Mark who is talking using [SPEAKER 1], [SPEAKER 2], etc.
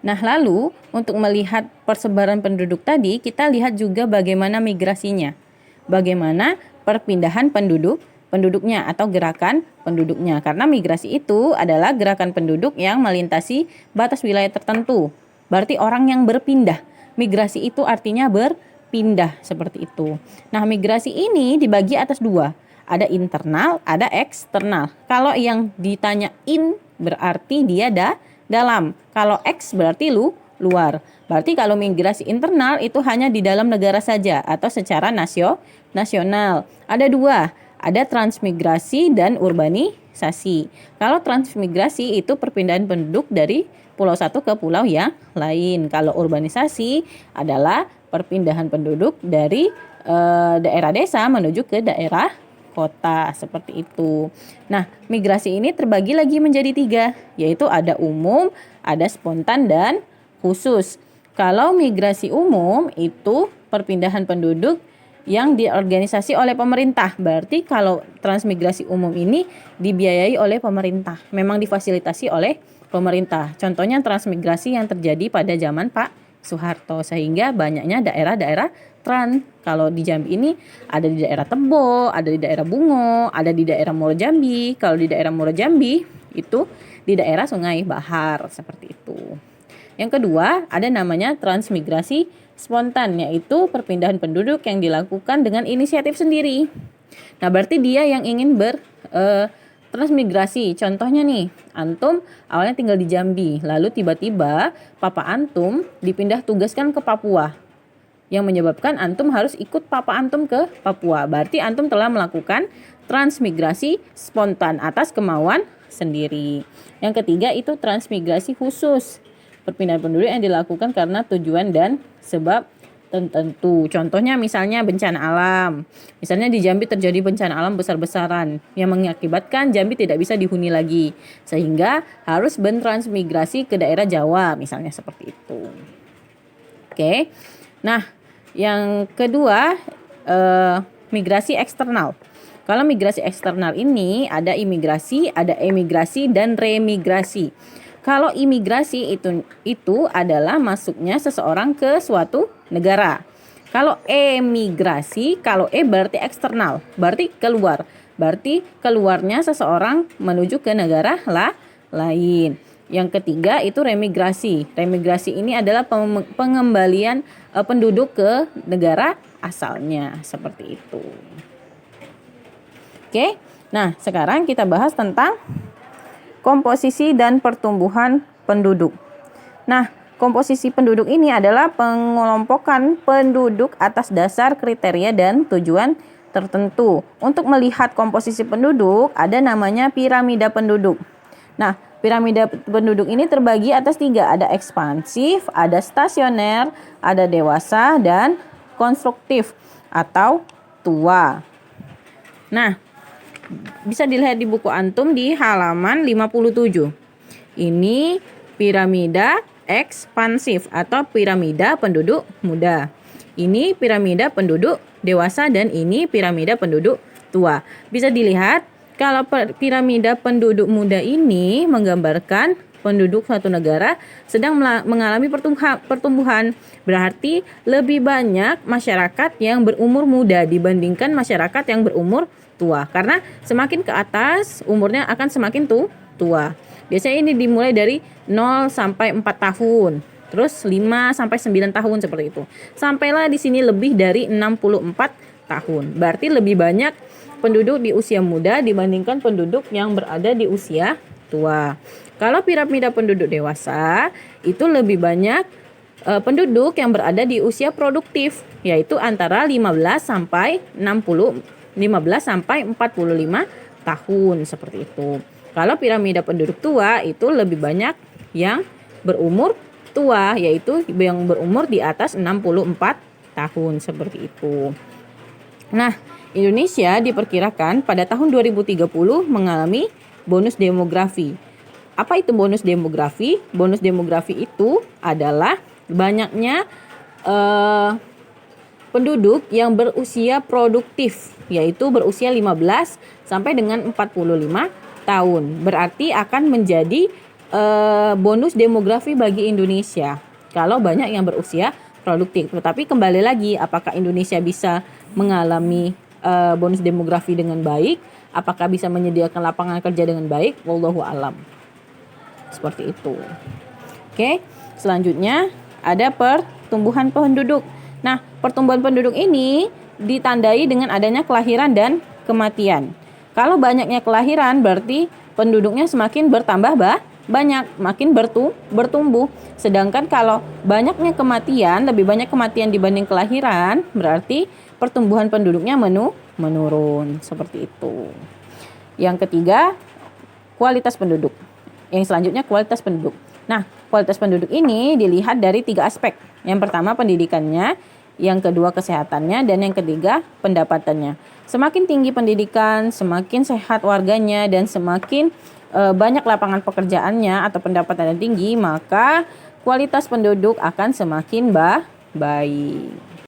[SPEAKER 1] Nah, lalu untuk melihat persebaran penduduk tadi, kita lihat juga bagaimana migrasinya. Bagaimana perpindahan penduduknya atau gerakan penduduknya. Karena migrasi itu adalah gerakan penduduk yang melintasi batas wilayah tertentu. Berarti orang yang berpindah. Migrasi itu artinya berpindah seperti itu. Nah, migrasi ini dibagi atas dua. Ada internal, ada eksternal. Kalau yang ditanya in berarti dia dalam. Kalau X berarti luar. Berarti kalau migrasi internal itu hanya di dalam negara saja atau secara nasional. Ada dua, ada transmigrasi dan urbanisasi. Kalau transmigrasi itu perpindahan penduduk dari pulau satu ke pulau yang lain. Kalau urbanisasi adalah perpindahan penduduk dari daerah desa menuju ke daerah kota, seperti itu. Nah, migrasi ini terbagi lagi menjadi 3, yaitu ada umum, ada spontan, dan khusus. Kalau migrasi umum itu perpindahan penduduk yang diorganisasi oleh pemerintah. Berarti kalau transmigrasi umum ini dibiayai oleh pemerintah, memang difasilitasi oleh pemerintah. Contohnya transmigrasi yang terjadi pada zaman Pak Soeharto, sehingga banyaknya daerah-daerah Kalau di Jambi ini ada di daerah Tebo, ada di daerah Bungo, ada di daerah Muaro Jambi. Kalau di daerah Muaro Jambi itu di daerah Sungai Bahar, seperti itu. Yang kedua, ada namanya transmigrasi spontan, yaitu perpindahan penduduk yang dilakukan dengan inisiatif sendiri. Nah, berarti dia yang ingin transmigrasi. Contohnya nih, antum awalnya tinggal di Jambi, lalu tiba-tiba papa antum dipindah tugaskan ke Papua, yang menyebabkan antum harus ikut papa antum ke Papua. Berarti antum telah melakukan transmigrasi spontan atas kemauan sendiri. Yang ketiga itu transmigrasi khusus, perpindahan penduduk yang dilakukan karena tujuan dan sebab tertentu. Contohnya misalnya bencana alam. Misalnya di Jambi terjadi bencana alam besar-besaran yang mengakibatkan Jambi tidak bisa dihuni lagi, sehingga harus bertransmigrasi ke daerah Jawa, misalnya seperti itu. Oke. Nah, yang kedua migrasi eksternal. Kalau migrasi eksternal ini ada imigrasi, ada emigrasi, dan remigrasi. Kalau imigrasi itu adalah masuknya seseorang ke suatu negara. Kalau emigrasi, kalau berarti eksternal, berarti keluar. Berarti keluarnya seseorang menuju ke negara lain. Yang ketiga itu remigrasi. Remigrasi ini adalah pengembalian penduduk ke negara asalnya, seperti itu. Oke. Nah, sekarang kita bahas tentang komposisi dan pertumbuhan penduduk. Nah, komposisi penduduk ini adalah pengelompokan penduduk atas dasar kriteria dan tujuan tertentu. Untuk melihat komposisi penduduk, ada namanya piramida penduduk. Nah, piramida penduduk ini terbagi atas 3. Ada ekspansif, ada stasioner, ada dewasa, dan konstruktif atau tua. Nah, bisa dilihat di buku antum di halaman 57. Ini piramida ekspansif atau piramida penduduk muda. Ini piramida penduduk dewasa dan ini piramida penduduk tua. Bisa dilihat kalau piramida penduduk muda ini menggambarkan penduduk suatu negara sedang mengalami pertumbuhan. Berarti lebih banyak masyarakat yang berumur muda dibandingkan masyarakat yang berumur tua. Karena semakin ke atas umurnya akan semakin tua. Biasanya ini dimulai dari 0 sampai 4 tahun. Terus 5 sampai 9 tahun seperti itu. Sampailah di sini lebih dari 64 tahun. Berarti lebih banyak penduduk di usia muda dibandingkan penduduk yang berada di usia tua. Kalau piramida penduduk dewasa itu lebih banyak penduduk yang berada di usia produktif, yaitu antara 15 sampai 45 tahun, seperti itu. Kalau piramida penduduk tua itu lebih banyak yang berumur tua, yaitu yang berumur di atas 64 tahun, seperti itu. Nah, Indonesia diperkirakan pada tahun 2030 mengalami bonus demografi. Apa itu bonus demografi? Bonus demografi itu adalah banyaknya penduduk yang berusia produktif, yaitu berusia 15 sampai dengan 45 tahun. Berarti akan menjadi bonus demografi bagi Indonesia kalau banyak yang berusia produktif. Tetapi kembali lagi, apakah Indonesia bisa mengalami bonus demografi dengan baik? Apakah bisa menyediakan lapangan kerja dengan baik? Wallahu alam. Seperti itu. Oke, selanjutnya ada pertumbuhan penduduk. Nah, pertumbuhan penduduk ini ditandai dengan adanya kelahiran dan kematian. Kalau banyaknya kelahiran berarti penduduknya semakin bertambah banyak, makin bertumbuh. Sedangkan kalau banyaknya kematian, lebih banyak kematian dibanding kelahiran, berarti pertumbuhan penduduknya menurun. Seperti itu. Yang ketiga, kualitas penduduk. Yang selanjutnya kualitas penduduk. Nah, kualitas penduduk ini dilihat dari 3 aspek. Yang pertama pendidikannya, yang kedua kesehatannya, dan yang ketiga pendapatannya. Semakin tinggi pendidikan, semakin sehat warganya, dan semakin banyak lapangan pekerjaannya atau pendapatannya tinggi, maka kualitas penduduk akan semakin baik.